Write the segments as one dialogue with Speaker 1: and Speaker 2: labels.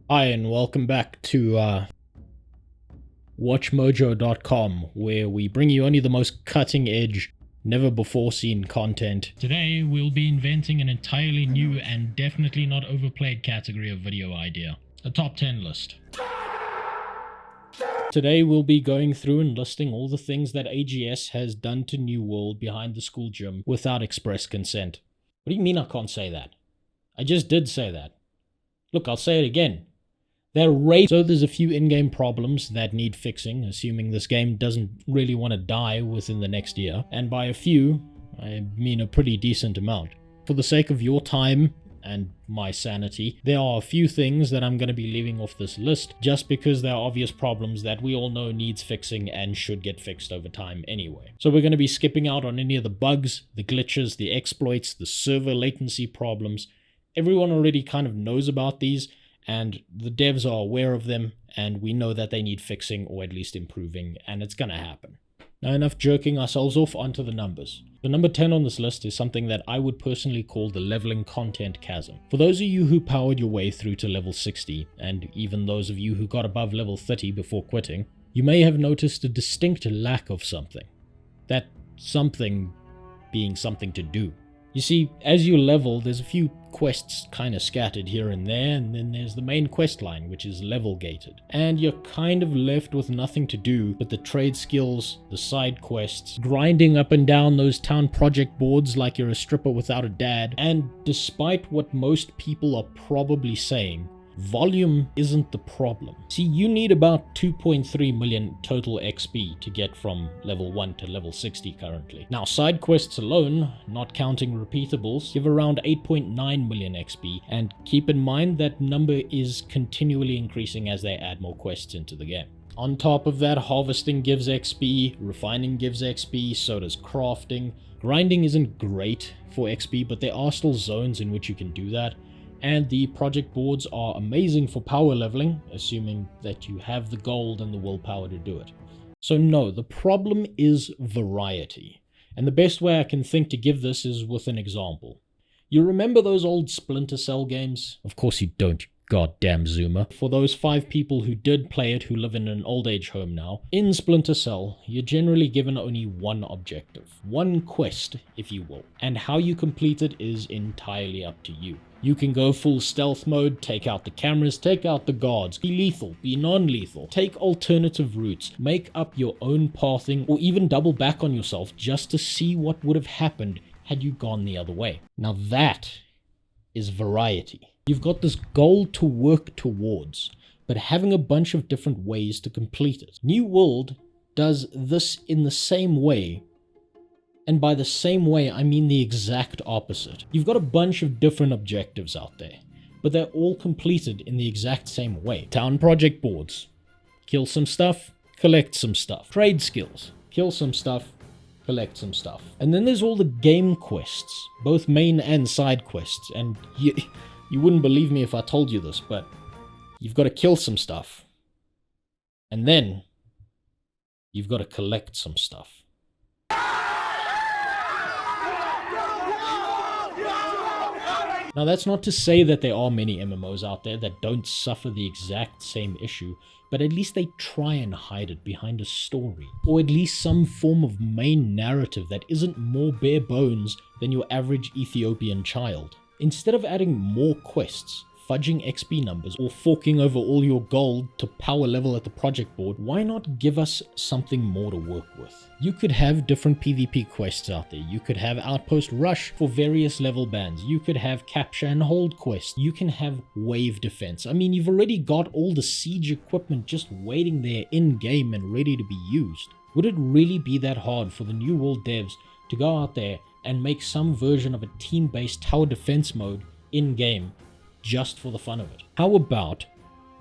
Speaker 1: Hi, and welcome back to WatchMojo.com, where we bring you only the most cutting edge, never before seen content. Today, we'll be inventing an entirely new and definitely not overplayed category of video idea, a top 10 list. Today, we'll be going through and listing all the things that AGS has done to New World behind the school gym without express consent. What do you mean I can't say that? I just did say that. Look, I'll say it again. So there's a few in-game problems that need fixing, assuming this game doesn't really want to die within the next year. And by a few, I mean a pretty decent amount. For the sake of your time and my sanity, there are a few things that I'm going to be leaving off this list, just because there are obvious problems that we all know needs fixing and should get fixed over time anyway. So we're going to be skipping out on any of the bugs, the glitches, the exploits, the server latency problems. Everyone already kind of knows about these, and the devs are aware of them, and we know that they need fixing or at least improving, and it's gonna happen. Now, enough jerking ourselves off, onto the numbers. The number 10 on this list is something that I would personally call the leveling content chasm. For those of you who powered your way through to level 60, and even those of you who got above level 30 before quitting, you may have noticed a distinct lack of something. That something being something to do. You see, as you level, there's a few quests kind of scattered here and there, and then there's the main quest line, which is level gated. And you're kind of left with nothing to do but the trade skills, the side quests, grinding up and down those town project boards like you're a stripper without a dad. And despite what most people are probably saying, volume isn't the problem. See, you need about 2.3 million total XP to get from level 1 to level 60 currently. Now, side quests alone, not counting repeatables, give around 8.9 million XP, and keep in mind that number is continually increasing as they add more quests into the game. On top of that, harvesting gives XP, refining gives XP, so does crafting. Grinding isn't great for XP, but there are still zones in which you can do that. And the project boards are amazing for power leveling, assuming that you have the gold and the willpower to do it. So no, the problem is variety. And the best way I can think to give this is with an example. You remember those old Splinter Cell games? Of course you don't, you goddamn zoomer. For those 5 people who did play it who live in an old age home now, in Splinter Cell, you're generally given only one objective. One quest, if you will. And how you complete it is entirely up to you. You can go full stealth mode, take out the cameras, take out the guards, be lethal, be non-lethal, take alternative routes, make up your own pathing, or even double back on yourself just to see what would have happened had you gone the other way. Now that is variety. You've got this goal to work towards, but having a bunch of different ways to complete it. New World does this in the same way. And by the same way, I mean the exact opposite. You've got a bunch of different objectives out there, but they're all completed in the exact same way. Town project boards. Kill some stuff, collect some stuff. Trade skills. Kill some stuff, collect some stuff. And then there's all the game quests, both main and side quests. And you wouldn't believe me if I told you this, but you've got to kill some stuff. And then you've got to collect some stuff. Now, that's not to say that there are many MMOs out there that don't suffer the exact same issue, but at least they try and hide it behind a story, or at least some form of main narrative that isn't more bare bones than your average Ethiopian child. Instead of adding more quests, fudging XP numbers, or forking over all your gold to power level at the project board, why not give us something more to work with? You could have different PvP quests out there. You could have Outpost Rush for various level bands. You could have Capture and Hold quests. You can have Wave Defense. I mean, you've already got all the siege equipment just waiting there in-game and ready to be used. Would it really be that hard for the New World devs to go out there and make some version of a team-based tower defense mode in-game just for the fun of it? How about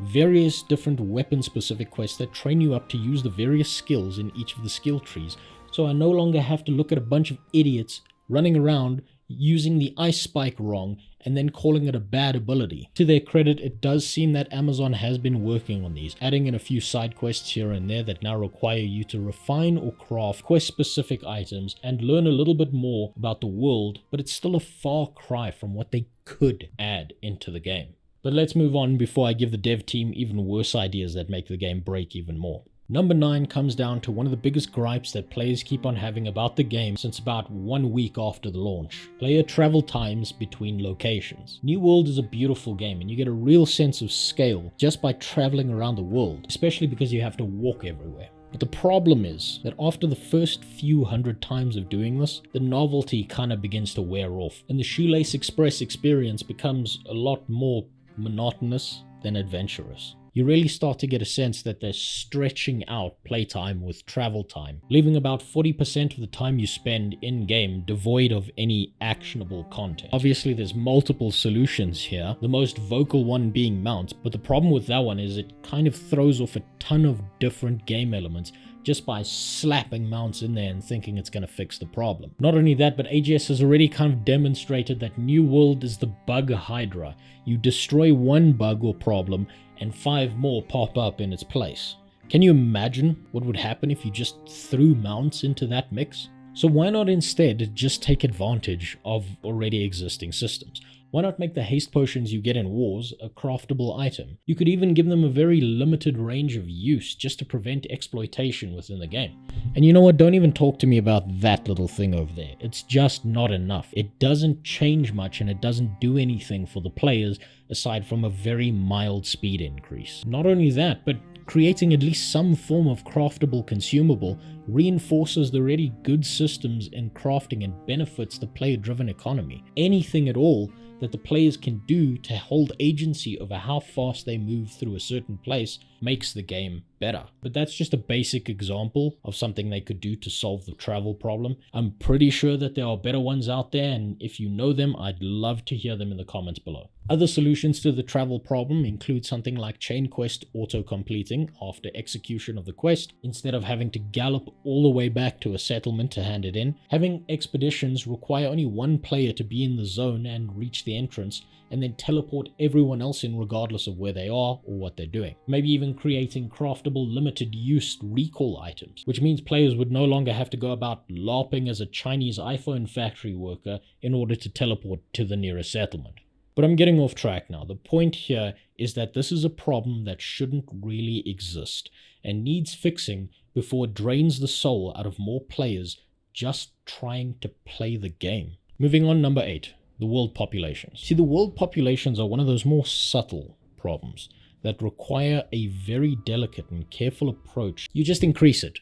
Speaker 1: various different weapon-specific quests that train you up to use the various skills in each of the skill trees, so I no longer have to look at a bunch of idiots running around using the ice spike wrong and then calling it a bad ability. To their credit, it does seem that Amazon has been working on these, adding in a few side quests here and there that now require you to refine or craft quest-specific items and learn a little bit more about the world, but it's still a far cry from what they could add into the game. But let's move on before I give the dev team even worse ideas that make the game break even more. Number 9 comes down to one of the biggest gripes that players keep on having about the game since about 1 week after the launch. Player travel times between locations. New World is a beautiful game and you get a real sense of scale just by traveling around the world, especially because you have to walk everywhere. But the problem is that after the first few hundred times of doing this, the novelty kind of begins to wear off and the Shoelace Express experience becomes a lot more monotonous than adventurous. You really start to get a sense that they're stretching out playtime with travel time, leaving about 40% of the time you spend in-game devoid of any actionable content. Obviously, there's multiple solutions here, the most vocal one being mounts, but the problem with that one is it kind of throws off a ton of different game elements just by slapping mounts in there and thinking it's going to fix the problem. Not only that, but AGS has already kind of demonstrated that New World is the bug hydra. You destroy one bug or problem and 5 more pop up in its place. Can you imagine what would happen if you just threw mounts into that mix? So why not instead just take advantage of already existing systems? Why not make the haste potions you get in wars a craftable item? You could even give them a very limited range of use just to prevent exploitation within the game. And you know what, don't even talk to me about that little thing over there. It's just not enough. It doesn't change much and it doesn't do anything for the players aside from a very mild speed increase. Not only that, but creating at least some form of craftable consumable reinforces the already good systems in crafting and benefits the player-driven economy. Anything at all that the players can do to hold agency over how fast they move through a certain place makes the game better. But that's just a basic example of something they could do to solve the travel problem. I'm pretty sure that there are better ones out there, and if you know them, I'd love to hear them in the comments below. Other solutions to the travel problem include something like chain quest auto-completing after execution of the quest, instead of having to gallop all the way back to a settlement to hand it in. Having expeditions require only one player to be in the zone and reach the entrance, and then teleport everyone else in regardless of where they are or what they're doing. Maybe even creating craftable limited use recall items, which means players would no longer have to go about LARPing as a Chinese iPhone factory worker in order to teleport to the nearest settlement. But I'm getting off track now. The point here is that this is a problem that shouldn't really exist and needs fixing before it drains the soul out of more players just trying to play the game. Moving on, number 8, the world populations. See, the world populations are one of those more subtle problems that require a very delicate and careful approach. You just increase it.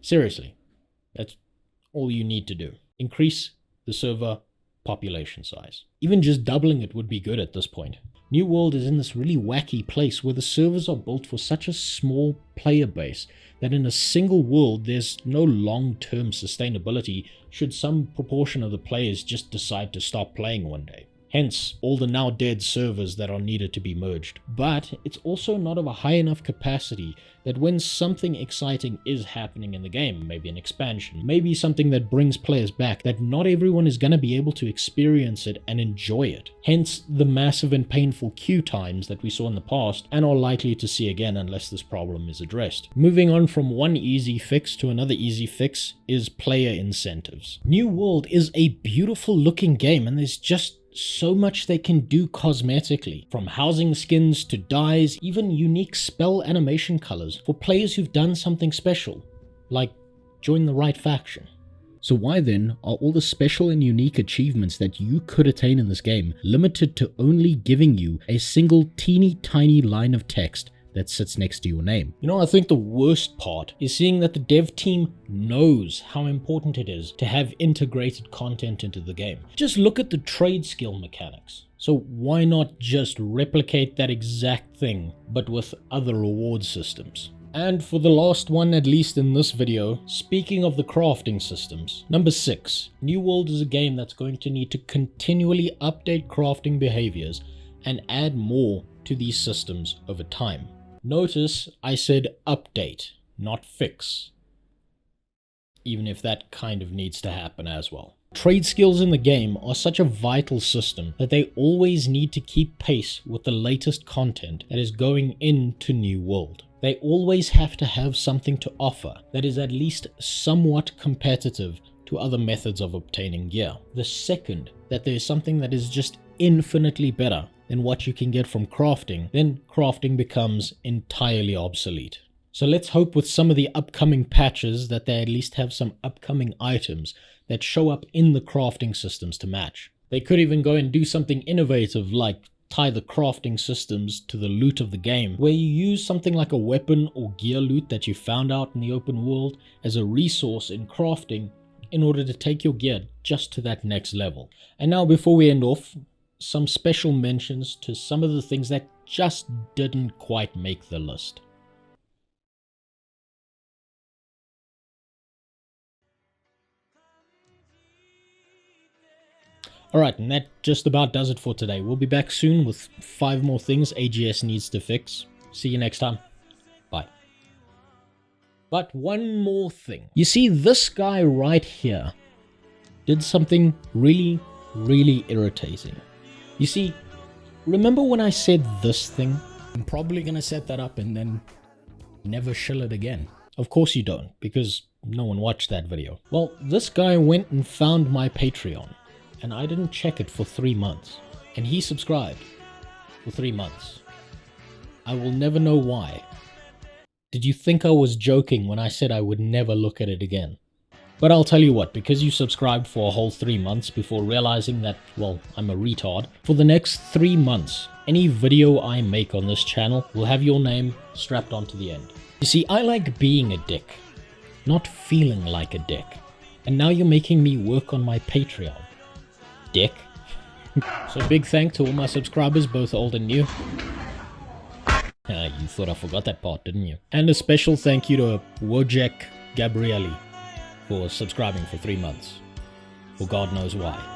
Speaker 1: Seriously, that's all you need to do. Increase the server population size. Even just doubling it would be good at this point. New World is in this really wacky place where the servers are built for such a small player base that in a single world there's no long-term sustainability should some proportion of the players just decide to stop playing one day. Hence, all the now dead servers that are needed to be merged. But it's also not of a high enough capacity that when something exciting is happening in the game, maybe an expansion, maybe something that brings players back, that not everyone is going to be able to experience it and enjoy it. Hence, the massive and painful queue times that we saw in the past and are likely to see again unless this problem is addressed. Moving on from one easy fix to another easy fix is player incentives. New World is a beautiful looking game and there's just so much they can do cosmetically, from housing skins to dyes, even unique spell animation colors for players who've done something special, like join the right faction. So why then are all the special and unique achievements that you could attain in this game limited to only giving you a single teeny tiny line of text that sits next to your name? You know, I think the worst part is seeing that the dev team knows how important it is to have integrated content into the game. Just look at the trade skill mechanics. So why not just replicate that exact thing, but with other reward systems? And for the last one, at least in this video, speaking of the crafting systems, number 6, New World is a game that's going to need to continually update crafting behaviors and add more to these systems over time. Notice I said update, not fix, even if that kind of needs to happen as well. Trade skills in the game are such a vital system that they always need to keep pace with the latest content that is going into New World. They always have to have something to offer that is at least somewhat competitive to other methods of obtaining gear. The second that there's something that is just infinitely better, than what you can get from crafting, then crafting becomes entirely obsolete. So let's hope with some of the upcoming patches that they at least have some upcoming items that show up in the crafting systems to match. They could even go and do something innovative like tie the crafting systems to the loot of the game, where you use something like a weapon or gear loot that you found out in the open world as a resource in crafting in order to take your gear just to that next level. And now before we end off, some special mentions to some of the things that just didn't quite make the list. Alright, and that just about does it for today. We'll be back soon with 5 more things AGS needs to fix. See you next time. Bye. But one more thing. You see, this guy right here did something really, really irritating. You see, remember when I said this thing? I'm probably gonna set that up and then never shill it again. Of course you don't, because no one watched that video. Well, this guy went and found my Patreon, and I didn't check it for 3 months. And he subscribed for 3 months. I will never know why. Did you think I was joking when I said I would never look at it again? But I'll tell you what, because you subscribed for a whole 3 months before realizing that, well, I'm a retard, for the next 3 months, any video I make on this channel will have your name strapped onto the end. You see, I like being a dick, not feeling like a dick. And now you're making me work on my Patreon. Dick. So big thank to all my subscribers, both old and new. You thought I forgot that part, didn't you? And a special thank you to Wojek Gabrieli for subscribing for 3 months. For God knows why.